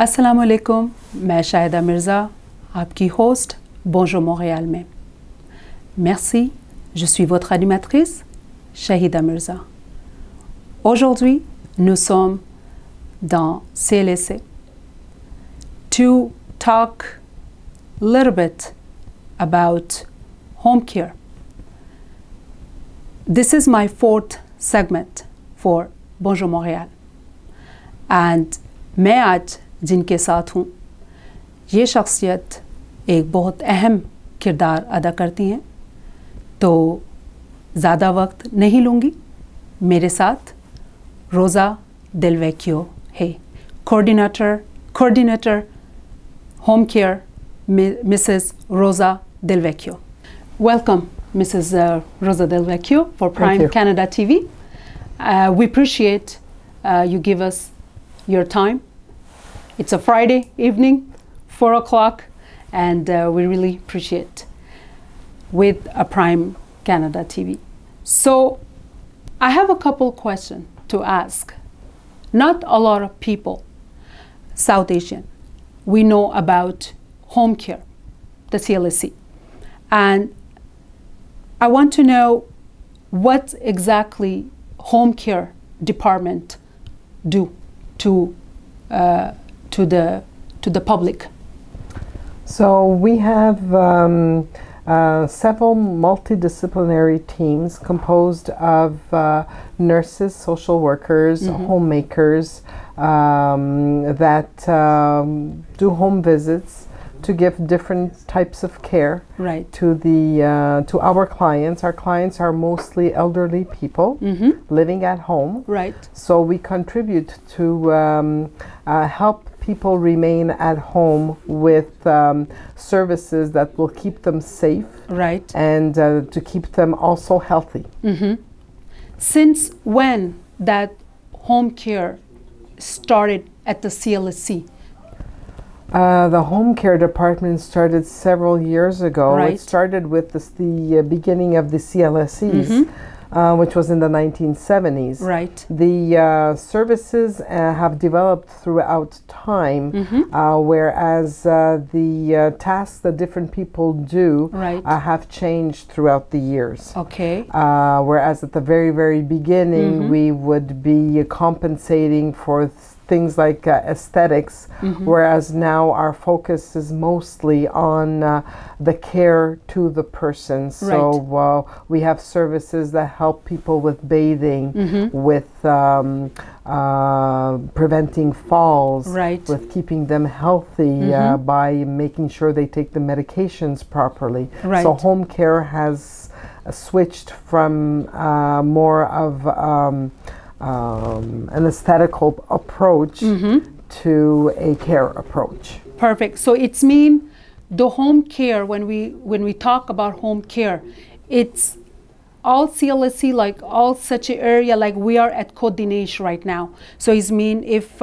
अस्सलामु अलैकुम, मैं शाहिदा मिर्ज़ा, आपकी host Bonjour Montréal में. Merci, je suis votre animatrice, Shahida Mirza. Aujourd'hui, nous sommes dans CLSC to talk a little bit about home care. This is my fourth segment for Bonjour Montréal. And मैं आज जिनके साथ हूँ, ये शख्सियत एक बहुत अहम किरदार अदा करती हैं, तो ज़्यादा वक्त नहीं लूँगी. मेरे साथ रोज़ा डेल वेक्यो है, coordinator home care, Mrs. Rosa Del Vecchio. Welcome, Mrs. Rosa Del Vecchio for Prime Canada TV. We appreciate you give us your time. It's a Friday evening, 4 o'clock, and we really appreciate with a Prime Canada TV. So I have a couple questions to ask. Not a lot of people, South Asian, we know about home care, the CLSC. And I want to know what exactly home care department do to the public. So we have several multidisciplinary teams composed of nurses, social workers, homemakers that do home visits to give different types of care to our clients. Our clients are mostly elderly people living at home. So we contribute to help people remain at home with services that will keep them safe and to keep them also healthy. Since when that home care started at the CLSC? The home care department started several years ago. It started with the beginning of the CLSCs, which was in the 1970s. The services have developed throughout time, whereas the tasks that different people do have changed throughout the years. Whereas at the very, very beginning, we would be compensating for things like aesthetics, whereas now our focus is mostly on the care to the person. So we have services that help people with bathing, with preventing falls, with keeping them healthy by making sure they take the medications properly. So home care has switched from more of an aesthetical approach to a care approach. Perfect. So it's mean the home care, when we talk about home care, it's all CLSC, like all such an area, like we are at Côte des Neiges right now. So it's mean if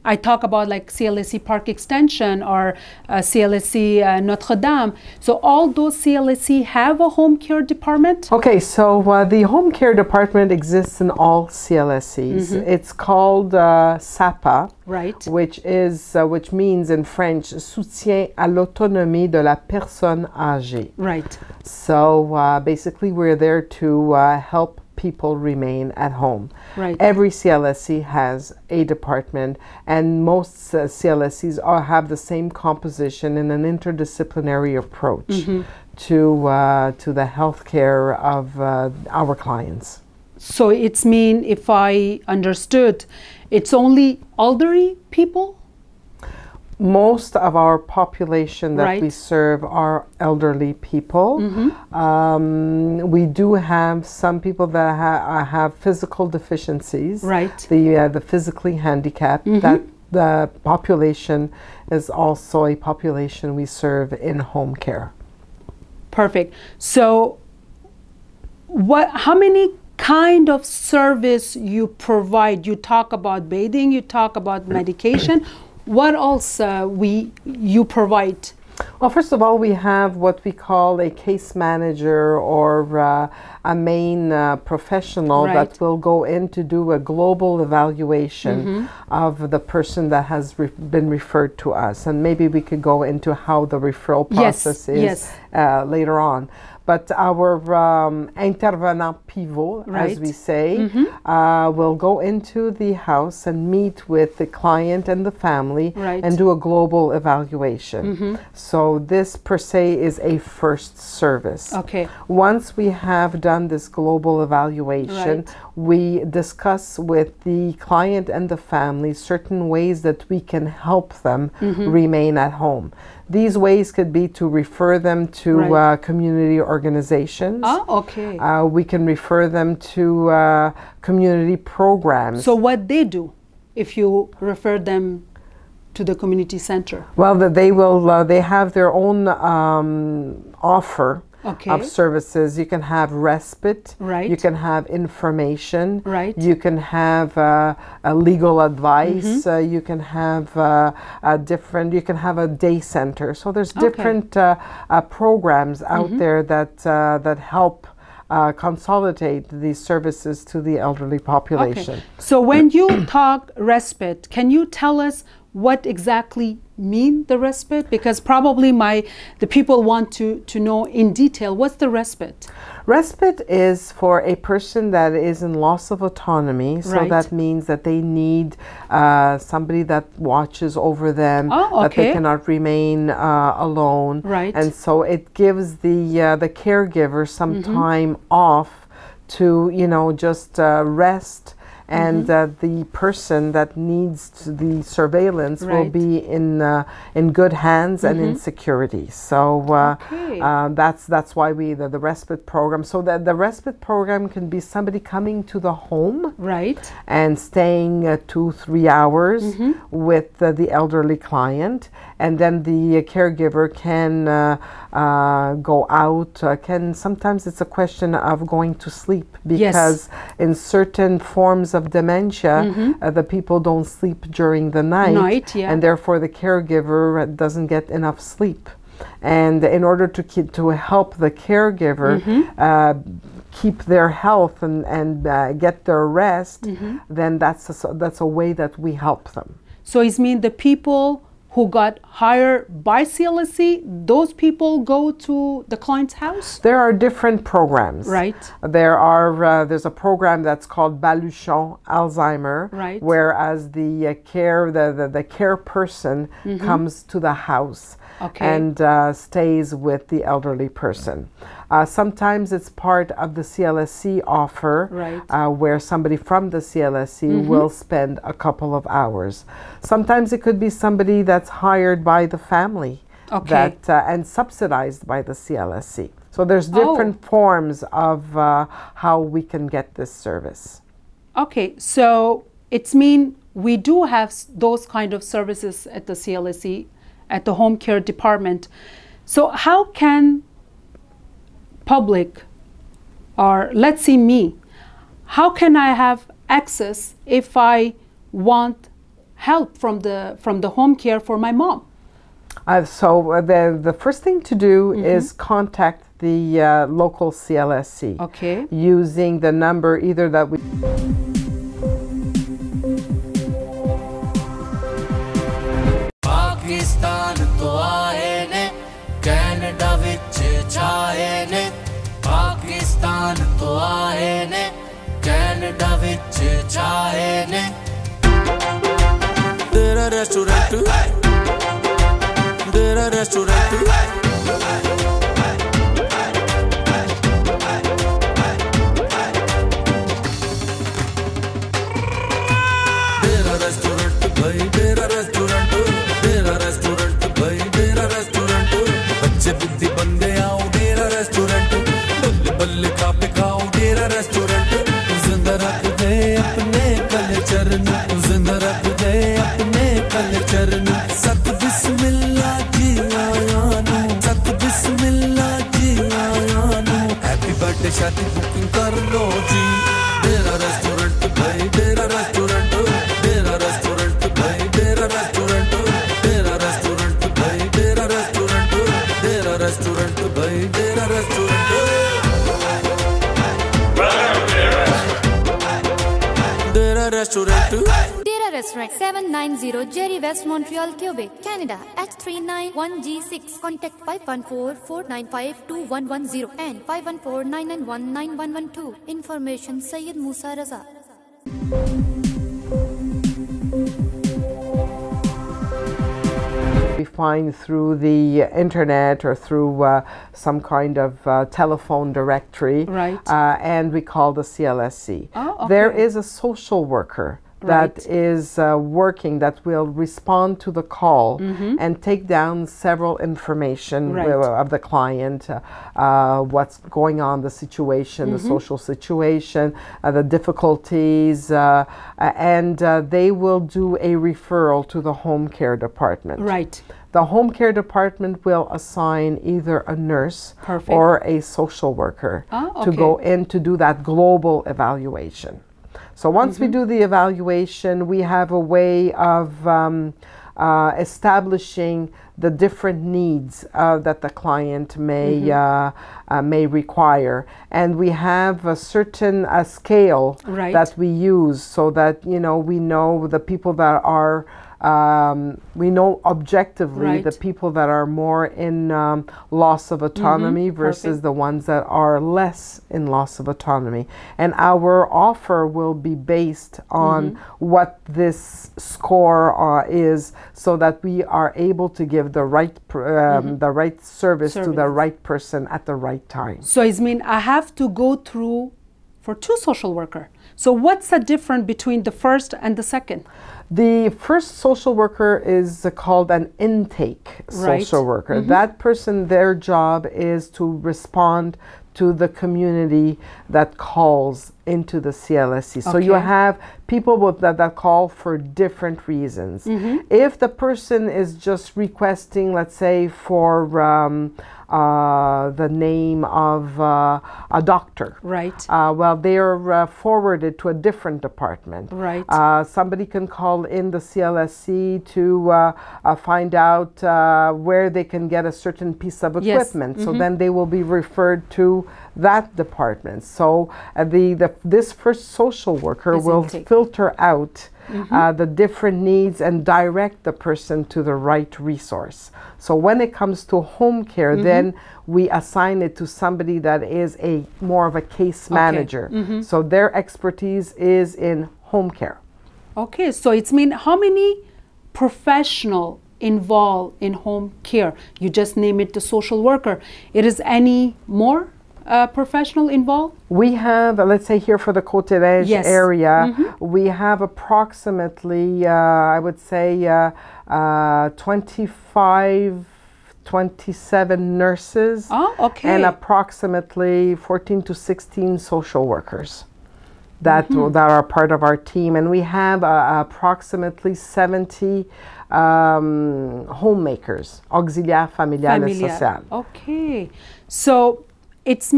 I talk about like CLSC Park Extension or CLSC Notre Dame. So all those CLSC have a home care department? Okay, so the home care department exists in all CLSCs. It's called SAPA, which means in French, Soutien à l'autonomie de la personne âgée. So basically we're there to help people remain at home. Every CLSC has a department, and most CLSCs have the same composition and an interdisciplinary approach to the healthcare of our clients. So it's mean, if I understood, it's only elderly people? Most of our population that we serve are elderly people. We do have some people that have physical deficiencies, the physically handicapped. That the population is also a population we serve in home care. Perfect. So how many kind of service you provide? You talk about bathing, you talk about medication. What else you provide Well, first of all, we have what we call a case manager or a main professional that will go in to do a global evaluation of the person that has been referred to us. And maybe we could go into how the referral process is later on. But our intervenant pivot, as we say, will go into the house and meet with the client and the family and do a global evaluation. So this per se is a first service. Okay. Once we have done this global evaluation, we discuss with the client and the family certain ways that we can help them remain at home. These ways could be to refer them to community organizations. We can refer them to community programs. So what they do if you refer them to the community center? Well, they will. They have their own offer of services. You can have respite. You can have information. You can have legal advice. You can have you can have a day center. So there's different programs out there that help consolidate these services to the elderly population. So when you talk respite, can you tell us what exactly mean the respite? Because probably the people want to know in detail, what's the respite? Respite is for a person that is in loss of autonomy. So that means that they need somebody that watches over them, that they cannot remain alone. And so it gives the caregiver some time off to, just rest. And the person that needs the surveillance will be in good hands and in security. So that's why the respite program. So that the respite program can be somebody coming to the home, and staying 2-3 hours with the elderly client, and then the caregiver can go out. Sometimes it's a question of going to sleep, because in certain forms of dementia, the people don't sleep during the night, and therefore the caregiver doesn't get enough sleep. And in order to help the caregiver keep their health and get their rest, then that's a way that we help them. So it means the people who got hired by CLSC, those people go to the client's house? There are different programs. There's a program that's called Baluchon Alzheimer, whereas the care person comes to the house and stays with the elderly person. Sometimes it's part of the CLSC offer, where somebody from the CLSC will spend a couple of hours. Sometimes it could be somebody that's hired by the family and subsidized by the CLSC. So there's different forms of how we can get this service. Okay, so it's mean we do have those kind of services at the CLSC, at the home care department. So how can public, or let's see me, how can I have access if I want help from the home care for my mom? So the first thing to do is contact the local CLSC using the number either that we Pakistan to aaye ne Canada vich chaaye ne Pakistan to aaye ne Canada vich chaaye ne Tera restaurant Tera restaurant बुद्धि बन गया डेरा restaurant बल्ले बल्ले खा पे खाओ डेरा restaurant जिंदा रख दे अपने कल्चर में जिंदा रख दे अपने कल्चर में सब बिस्मिल्लाह जी आया डेरा restaurant Dera restaurant 790 Jerry West Montreal Quebec Canada H391G6 contact 514-495-2110 and 514-991-9112 information Syed Musa Raza. We find through the internet or through some kind of telephone directory, right. And we call the CLSC. Oh, okay. There is a social worker that is working, that will respond to the call and take down several information of the client, what's going on, the situation, the social situation, the difficulties, and they will do a referral to the home care department. Right. The home care department will assign either a nurse or a social worker to go in to do that global evaluation. So once we do the evaluation, we have a way of establishing the different needs that the client may require, and we have a certain scale that we use so that we know the people that are we know objectively the people that are more in loss of autonomy versus the ones that are less in loss of autonomy. And our offer will be based on what this score is, so that we are able to give the right service to the right person at the right time. So it means I have to go through for 2 social workers. So what's the difference between the first and the second? The first social worker is called an intake social worker. That person, their job is to respond to the community that calls into the CLSC. So you have people that call for different reasons. If the person is just requesting, let's say, for the name of a doctor, well, they are forwarded to a different department. Somebody can call in the CLSC to find out where they can get a certain piece of equipment. So then they will be referred to that department. So this first social worker will filter out the different needs and direct the person to the right resource. So when it comes to home care, then we assign it to somebody that is more of a case manager. So their expertise is in home care. Okay, so it's mean how many professional involved in home care? You just name it the social worker. It is any more professional involved? We have, let's say here for the Côte-des-Neiges area, we have approximately, I would say, 27 nurses and approximately 14 to 16 social workers that are part of our team. And we have approximately 70 homemakers, auxiliaires familiales et sociales. Okay, so it's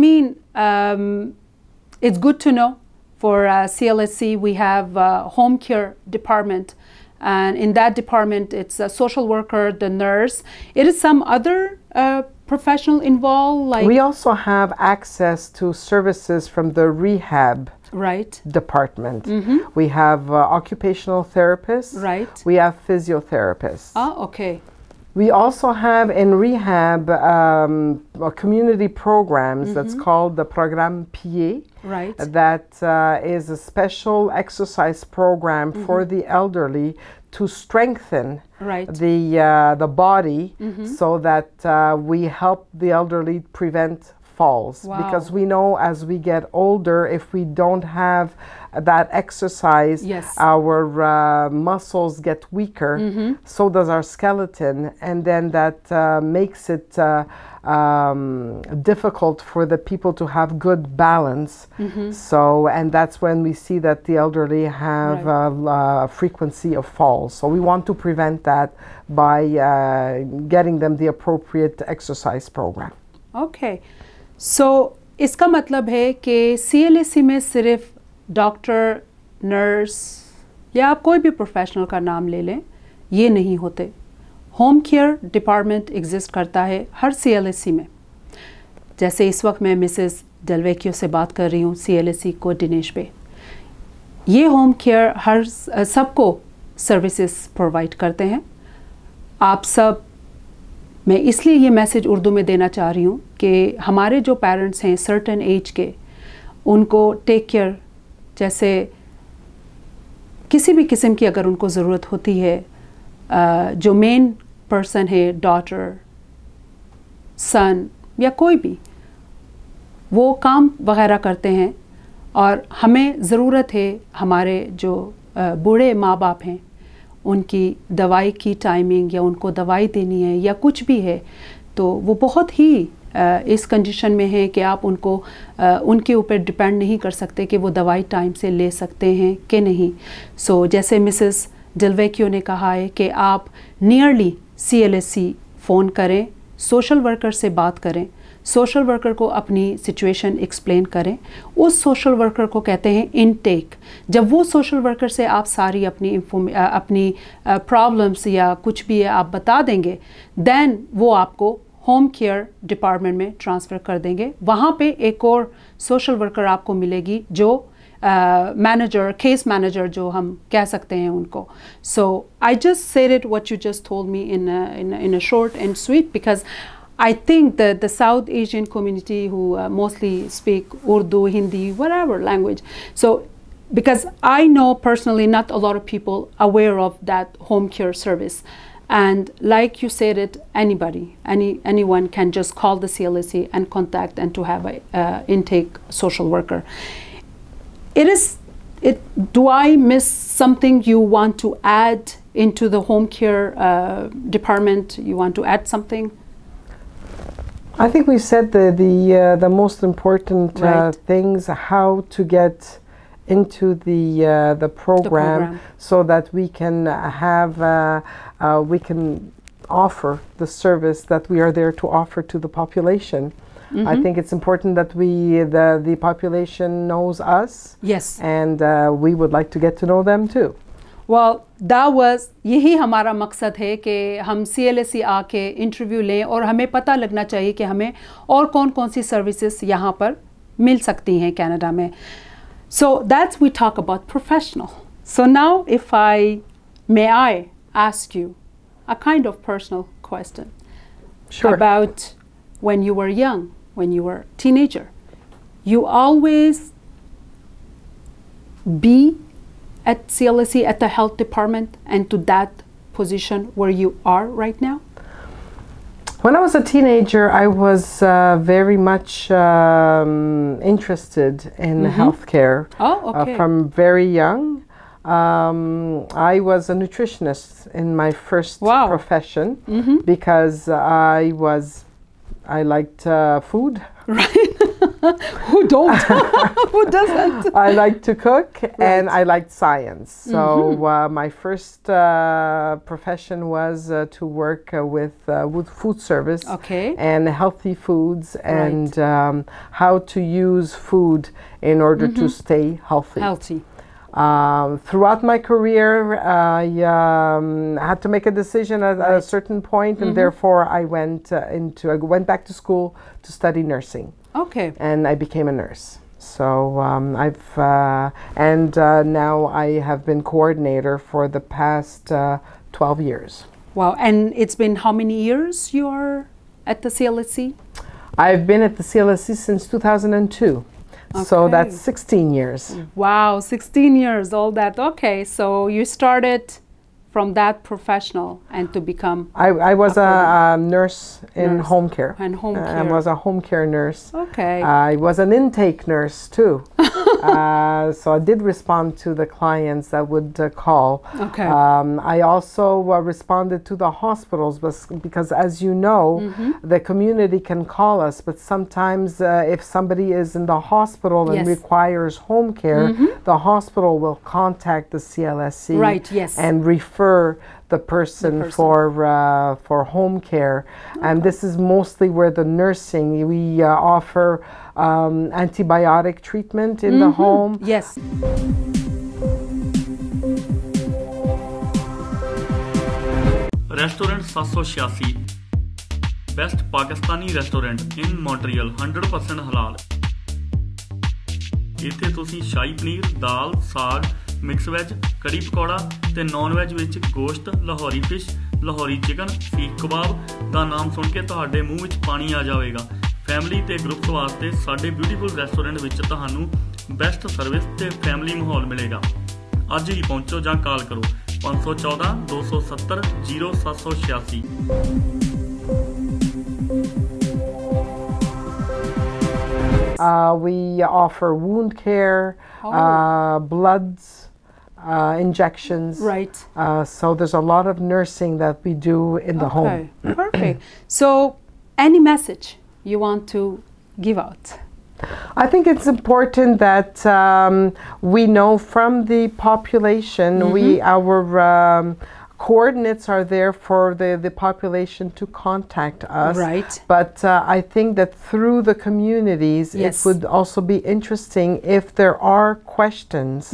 it's good to know for CLSC we have a home care department, and in that department it's a social worker, the nurse. It is some other professional involved, like we also have access to services from the rehab department. We have occupational therapists. We have physiotherapists. Okay. We also have in rehab community programs that's called the Programme Pied. That is a special exercise program for the elderly to strengthen the body so that we help the elderly prevent falls. Because we know as we get older, if we don't have that exercise, our muscles get weaker, so does our skeleton, and then that makes it difficult for the people to have good balance. So, and that's when we see that the elderly have a frequency of falls. So we want to prevent that by getting them the appropriate exercise program. Okay. So इसका मतलब है कि CLSC में सिर्फ doctor, nurse या आप कोई भी प्रोफेशनल का नाम ले लें, ये नहीं होते. होम केयर डिपार्टमेंट एग्जिस्ट करता है हर CLSC में. जैसे इस वक्त मैं मिसेस डेलवेकियो से बात कर रही हूँ CLSC कोर्डिनेशन पे. ये होम केयर हर सबको सर्विसेज प्रोवाइड करते हैं। आप सब, मैं इसलिए ये मैसेज उर्दू में देना चाह रही हूँ कि हमारे जो पेरेंट्स हैं सर्टेन एज के, उनको टेक केयर, जैसे किसी भी किस्म की अगर उनको ज़रूरत होती है, जो मेन पर्सन है, डॉटर, सन या कोई भी, वो काम वगैरह करते हैं और हमें ज़रूरत है हमारे जो बूढ़े माँ बाप हैं उनकी दवाई की टाइमिंग या उनको दवाई देनी है या कुछ भी है, तो वो बहुत ही इस कंडीशन में है कि आप उनको उनके ऊपर डिपेंड नहीं कर सकते कि वो दवाई टाइम से ले सकते हैं कि नहीं। सो जैसे मिसेस डेलवेक्यो ने कहा है कि आप नियरली CLSC फ़ोन करें, सोशल वर्कर से बात करें, सोशल वर्कर को अपनी सिचुएशन एक्सप्लेन करें। उस सोशल वर्कर को कहते हैं इनटेक। जब वो सोशल वर्कर से आप सारी अपनी प्रॉब्लम्स या कुछ भी है आप बता देंगे, देन वो आपको होम केयर डिपार्टमेंट में ट्रांसफ़र कर देंगे। वहाँ पे एक और सोशल वर्कर आपको मिलेगी जो मैनेजर, केस मैनेजर जो हम कह सकते हैं उनको। So I just said it what you just told me in a short and sweet, because I think that the South Asian community who mostly speak Urdu, Hindi, whatever language. So because I know personally not a lot of people aware of that home care service. And like you said it, anyone can just call the CLSC and contact and to have a intake social worker. Do I miss something you want to add into the home care department? You want to add something? I think we said the most important things, how to get into the program so that we can have we can offer the service that we are there to offer to the population. I think it's important that the population knows us. Yes. And we would like to get to know them too. Well, that was, यही हमारा मकसद है कि हम CLSC आके interview लें और हमें पता लगना चाहिए कि हमें और कौन सी सर्विसेज यहाँ पर मिल सकती हैं कनाडा में. So that's we talk about professional. So now may I ask you a kind of personal question. Sure. About when you were young, when you were a teenager, you always be at CLSC, at the health department, and to that position where you are right now? When I was a teenager, I was very much interested in healthcare. Oh, okay. From very young. I was a nutritionist in my first profession because I liked food. Right. Who don't? Who doesn't? I like to cook and I liked science. So my first profession was to work with food service and healthy foods and how to use food in order to stay healthy. Throughout my career, I had to make a decision at a certain point, and therefore I went back to school to study nursing. Okay. And I became a nurse. So now I have been coordinator for the past 12 years. Wow! And it's been how many years you are at the CLSC? I've been at the CLSC since 2002. Okay. So that's 16 years. Wow, 16 years, all that. Okay, so you started from that professional and to become... I was a nurse in home care. And home care. I was a home care nurse. Okay. I was an intake nurse too. So I did respond to the clients that would call. Okay. I also responded to the hospitals because, as you know, the community can call us, but sometimes if somebody is in the hospital and requires home care, the hospital will contact the CLSC and refer the person for home care. And this is mostly where the nursing, we offer antibiotic treatment in the home. Yes. Restaurant 786 Best Pakistani restaurant in Montreal, 100% halal. ਇੱਥੇ ਤੁਸੀਂ ਸ਼ਾਹੀ ਪਨੀਰ, ਦਾਲ, ਸਾਗ mix veg, kadhi pakora ਤੇ non veg ਵਿੱਚ ਗੋਸ਼ਤ, Lahori fish, Lahori chicken, ਸੀਖ ਕਬਾਬ ਦਾ ਨਾਮ ਸੁਣ ਕੇ ਤੁਹਾਡੇ ਮੂੰਹ ਵਿੱਚ ਪਾਣੀ ਆ ਜਾਵੇਗਾ। ਫੈਮਿਲੀ ਤੇ ਗਰੁੱਪਸ ਵਾਸਤੇ ਸਾਡੇ ਬਿਊਟੀਫੁਲ ਰੈਸਟੋਰੈਂਟ ਵਿੱਚ ਤੁਹਾਨੂੰ ਬੈਸਟ ਸਰਵਿਸ ਤੇ ਫੈਮਿਲੀ ਮਾਹੌਲ ਮਿਲੇਗਾ। ਅੱਜ ਹੀ ਪਹੁੰਚੋ ਜਾਂ ਕਾਲ ਕਰੋ 514 270 0786। We offer wound care, bloods, injections. Right. So there's a lot of nursing that we do in the home. Perfect. So any message you want to give out? I think it's important that we know from the population, our coordinates are there for the population to contact us. Right. But I think that through the communities, it would also be interesting if there are questions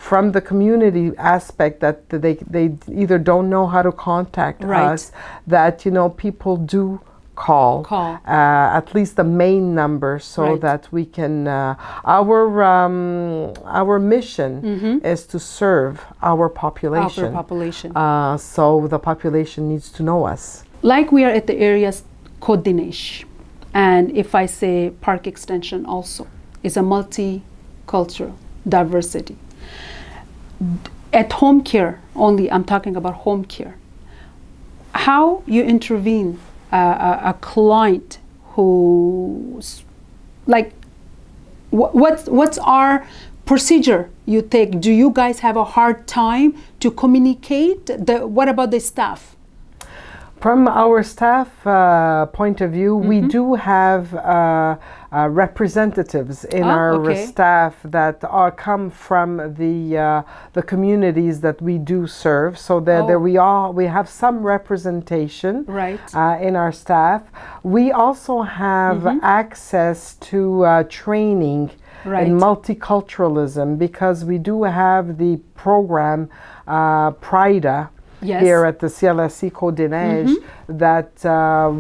from the community aspect that they either don't know how to contact us, that, you know, people do call at least the main number, so that we can our mission is to serve our population. So the population needs to know us. Like we are at the area's Côte d'Ivoire, and if I say Park Extension also is a multicultural diversity. At home care only, I'm talking about home care. How you intervene a client who's like, what's our procedure you take? Do you guys have a hard time to communicate? What about the staff? From our staff point of view, we do have representatives in our staff that come from the communities that we do serve. So there we have some representation in our staff. We also have access to training in multiculturalism, because we do have the program PRIDA. Here at the CLSC Côte d'Ivoire, that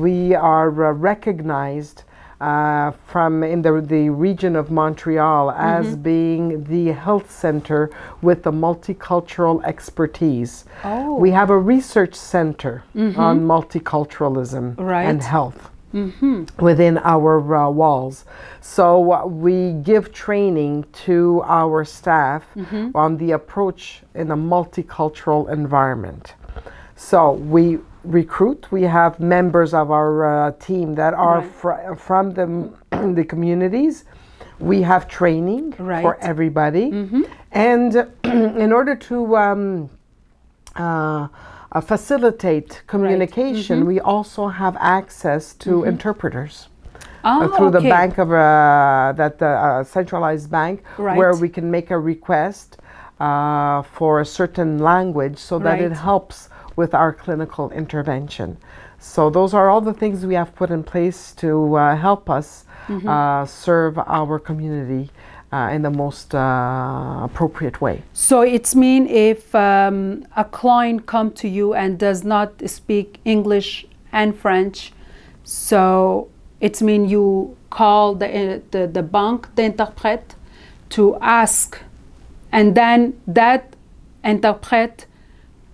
we are recognized in the region of Montreal as being the health center with the multicultural expertise. We have a research center on multiculturalism and health. Within our walls. So we give training to our staff on the approach in a multicultural environment. So we recruit, we have members of our team that are from the communities. We have training for everybody. And in order to facilitate communication, we also have access to interpreters through the bank of centralized bank, where we can make a request for a certain language, so that it helps with our clinical intervention. So those are all the things we have put in place to help us serve our community in the most appropriate way. So it's mean if a client come to you and does not speak English and French, so it's mean you call the banque d'interprète to ask, and then that interprète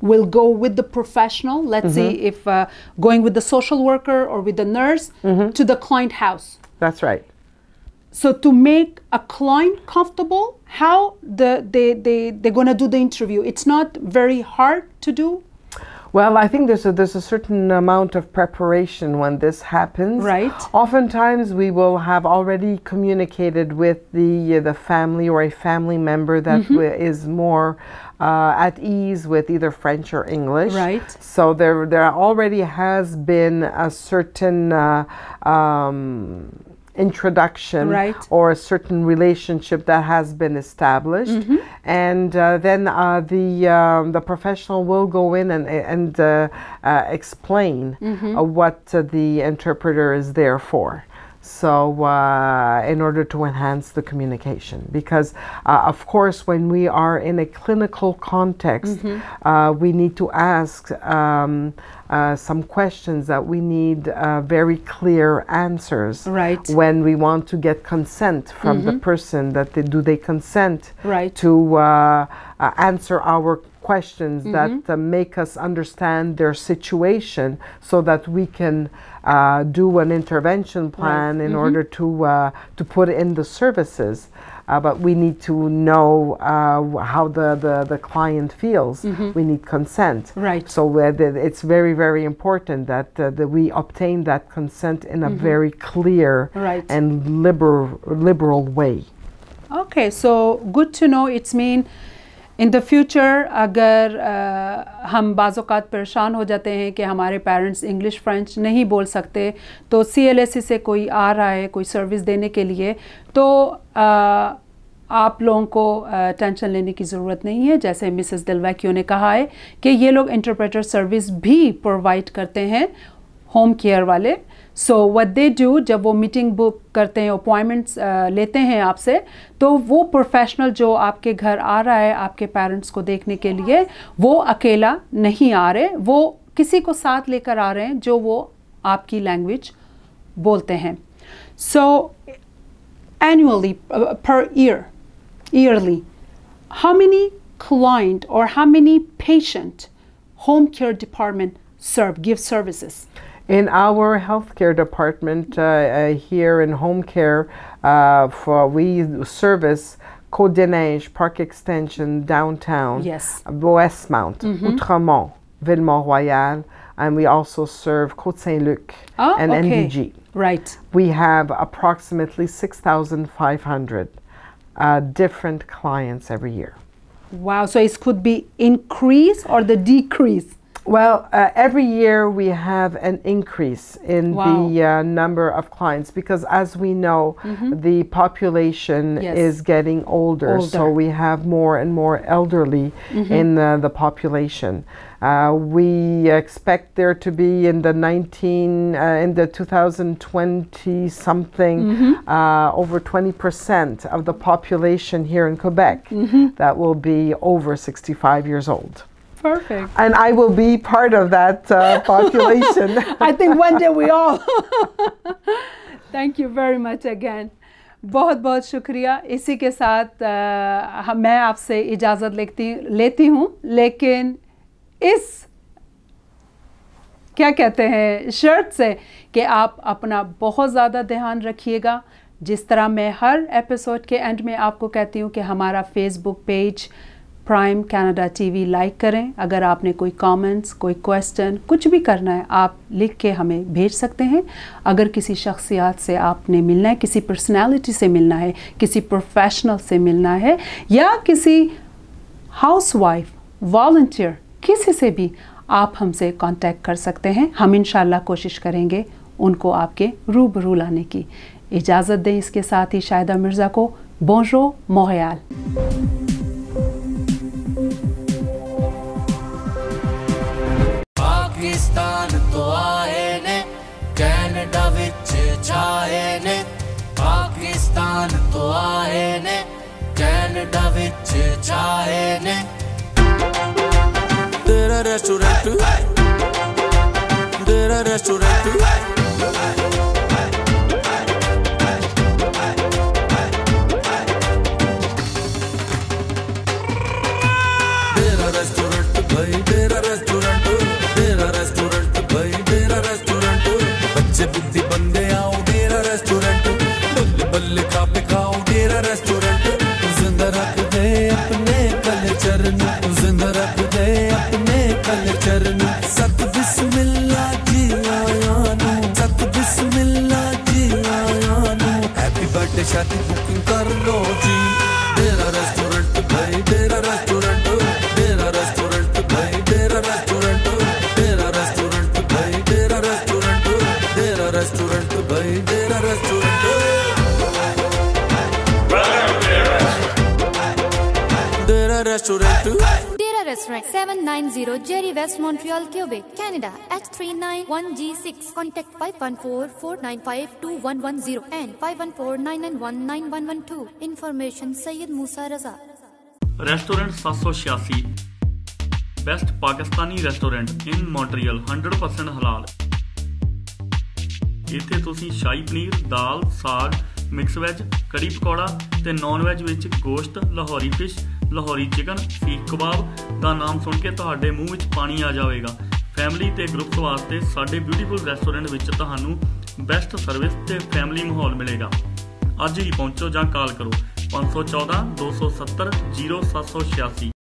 will go with the professional, let's say if going with the social worker or with the nurse to the client house. That's right. So to make a client comfortable, how they're going to do the interview? It's not very hard to do? Well, I think there's a certain amount of preparation when this happens. Oftentimes we will have already communicated with the family or a family member that is more at ease with either French or English. So there already has been a certain introduction or a certain relationship that has been established, and then the professional will go in and explain what the interpreter is there for. So in order to enhance the communication, because of course when we are in a clinical context, we need to ask some questions that we need very clear answers. Right. When we want to get consent from the person, that do they consent to answer our questions that make us understand their situation, so that we can do an intervention plan in order to put in the services. But we need to know how the client feels. We need consent. Right. So it's very, very important that we obtain that consent in a very clear and liberal way. Okay, so good to know. It's mean in the future अगर हम बाज़-औक़ात परेशान हो जाते हैं कि हमारे parents English French नहीं बोल सकते, तो CLSC से कोई आ रहा है कोई सर्विस देने के लिए, तो आप लोगों को टेंशन लेने की ज़रूरत नहीं है। जैसे मिसेस डेलवेक्यो ने कहा है कि ये लोग इंटरप्रेटर सर्विस भी प्रोवाइड करते हैं, होम केयर वाले। सो व्हाट दे डू, जब वो मीटिंग बुक करते हैं, अपॉइंटमेंट्स लेते हैं आपसे, तो वो प्रोफेशनल जो आपके घर आ रहा है आपके पेरेंट्स को देखने के लिए, वो अकेला नहीं आ रहे, वो किसी को साथ लेकर आ रहे हैं जो वो आपकी लैंग्वेज बोलते हैं। सो annually, per yearly, how many client or how many patient home care department give services? In our healthcare department here in home care, we service Côte des Neiges, Park Extension, downtown, Westmount, Outremont, Ville-Mont-Royal, and we also serve Côte Saint-Luc and NDG. Right. We have approximately 6,500 different clients every year. Wow, so it could be increase or the decrease? Well, every year we have an increase in the number of clients, because as we know, the population is getting older, so we have more and more elderly in the population. We expect there to be in the 2020 something over 20% of the population here in Quebec that will be over 65 years old. Perfect. And I will be part of that population. I think one day we all. Thank you very much again. बहुत बहुत शुक्रिया। इसी के साथ मैं आपसे इजाज़त लेती हूँ, लेकिन इस क्या कहते हैं शर्त से कि आप अपना बहुत ज़्यादा ध्यान रखिएगा। जिस तरह मैं हर एपिसोड के एंड में आपको कहती हूँ कि हमारा Facebook page prime Canada TV like करें। अगर आपने कोई कमेंट्स, कोई क्वेश्चन, कुछ भी करना है, आप लिख के हमें भेज सकते हैं। अगर किसी शख्सियत से आपने मिलना है, किसी पर्सनालिटी से मिलना है, किसी प्रोफेशनल से मिलना है, या किसी हाउसवाइफ, वॉलंटियर, किसी से भी आप हमसे कांटेक्ट कर सकते हैं। हम इंशाल्लाह कोशिश करेंगे उनको आपके रूबरू लाने की। इजाज़त दें इसके साथ ही शाहिदा मिर्ज़ा को। बोंजोर मोंट्रियल। पाकिस्तान तो आए ने, कनाडा विच छाए ने। पाकिस्तान तो आए ने, कनाडा विच छाए ने। तेरा रेस्टोरेंट, तेरा रेस्टोरेंट, तेरा रेस्टोरेंट भाई, तेरा रेस्टोरेंट, तेरा रेस्टोरेंट भाई, तेरा रेस्टोरेंट। बच्चे बुद्धि बंदे आओ तेरा रेस्टोरेंट, बल्ले बल्ले खा पे खाओ तेरा रेस्टोरेंट। जिंदा रख दे अपने कल्चर ਨੂੰ, जिंदा रख दे अपने कल्चर ਨੂੰ। सत बिस्मिल्लाह जी आया ਨੂੰ, सत बिस्मिल्लाह जी आया ਨੂੰ। हैप्पी बर्थडे शादी बुकिंग कर लो जी। तेरा रेस्टोरेंट भाई, तेरा रेस्टोरेंट, तेरा रेस्टोरेंट भाई, तेरा रेस्टोरेंट, तेरा रेस्टोरेंट भाई, तेरा रेस्टोरेंट, तेरा रेस्टोरेंट भाई, तेरा रेस्टोरेंट, तेरा restaurant. Restaurant 790 Jerry West Montreal, Quebec, Canada H391G6. Contact 514-495-2110 and 514-991-9112. Information Syed Musa Raza. Restaurant 786 Best Pakistani Restaurant in Montreal 100% ਹਲਾਲ। ਇੱਥੇ ਤੁਸੀਂ ਸ਼ਾਹੀ ਪਨੀਰ, ਦਾਲ, ਸਾਗ, ਮਿਕਸ ਵੈਜ, ਕੜੀ ਪਕੌੜਾ ਤੇ ਨੌਨ ਵੈਜ ਵਿੱਚ ਗੋਸ਼ਤ, ਲਾਹੌਰੀ ਫਿਸ਼, ਲਾਹੌਰੀ ਚਿਕਨ, ਸੀਖ ਕਬਾਬ ਦਾ ਨਾਮ ਸੁਣ ਕੇ ਤੁਹਾਡੇ ਮੂੰਹ ਵਿੱਚ ਪਾਣੀ ਆ ਜਾਵੇਗਾ। ਫੈਮਿਲੀ ਤੇ ਗਰੁੱਪਸ ਵਾਸਤੇ ਸਾਡੇ ਬਿਊਟੀਫੁਲ ਰੈਸਟੋਰੈਂਟ ਵਿੱਚ ਤੁਹਾਨੂੰ ਬੈਸਟ ਸਰਵਿਸ ਤੇ ਫੈਮਿਲੀ ਮਾਹੌਲ ਮਿਲੇਗਾ। ਅੱਜ ਹੀ ਪਹੁੰਚੋ ਜਾਂ ਕਾਲ ਕਰੋ 514 270 0786।